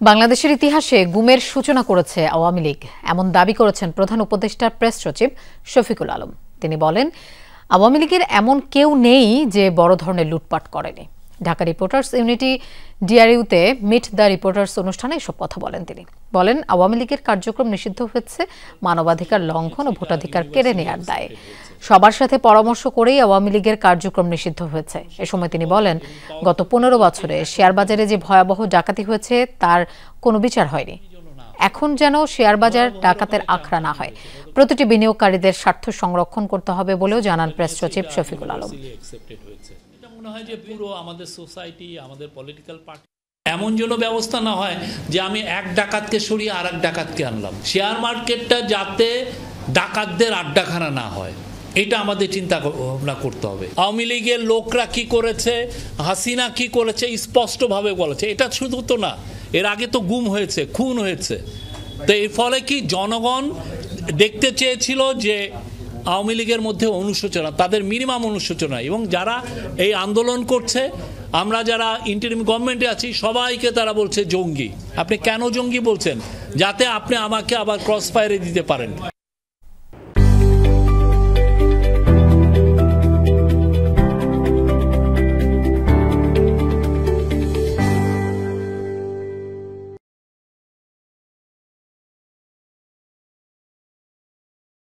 বাংলাদেশের ইতিহাসে গুমের সূচনা করেছে আওয়ামী লীগ, এমন দাবি করেছেন প্রধান উপদেষ্টার প্রেস সচিব শফিকুল আলম। তিনি বলেন, আওয়ামী লীগের এমন কেউ নেই যে বড় ধরনের লুটপাট করেনি। ঢাকা রিপোর্টার্স ইউনিটি ডিআরইউতে মিট দ্য রিপোর্টার্স অনুষ্ঠানে এসব কথা বলেন। তিনি বলেন, আওয়ামী লীগের কার্যক্রম নিষিদ্ধ হয়েছে মানবাধিকার লঙ্ঘন ও ভোটাধিকার কেড়ে নেয়ার দায়ে। সবার সাথে পরামর্শ করেই আওয়ামী লীগের কার্যক্রম নিষিদ্ধ হয়েছে। এ সময় তিনি বলেন, গত 15 বছরে শেয়ার বাজারে যে ভয়াবহ ডাকাতি হয়েছে তার কোনো বিচার হয়নি। এখন যেন শেয়ার বাজার ডাকাতের আখড়া না হয়, প্রতিটি বিনিয়োগকারীদের স্বার্থ সংরক্ষণ করতে হবে বলেও জানান প্রেস সচিব শফিকুল আলম। মনে হয় যে পুরো আমাদের সোসাইটি, আমাদের পলিটিক্যাল পার্টি এমন যেন ব্যবস্থা না হয় যে আমি এক ডাকাতকে সরিয়ে আর এক ডাকাতকে আনলাম। শেয়ার মার্কেটটা যাতে ডাকাতদের আড্ডাখানা না হয়, এটা আমাদের চিন্তা ভাবনা করতে হবে। আওয়ামী লীগের লোকরা কি করেছে, হাসিনা কি করেছে স্পষ্টভাবে বলেছে। এটা শুধু তো না, এর আগে তো গুম হয়েছে, খুন হয়েছে। তো এর ফলে কি জনগণ দেখতে চেয়েছিল যে আওয়ামী লীগের মধ্যে অনুশোচনা, তাদের মিনিমাম অনুশোচনা। এবং যারা এই আন্দোলন করছে, আমরা যারা ইন্টারিম গভর্নমেন্টে আছি, সবাইকে তারা বলছে জঙ্গি। আপনি কেন জঙ্গি বলছেন? যাতে আপনি আমাকে আবার ক্রস ফায়ারে দিতে পারেন।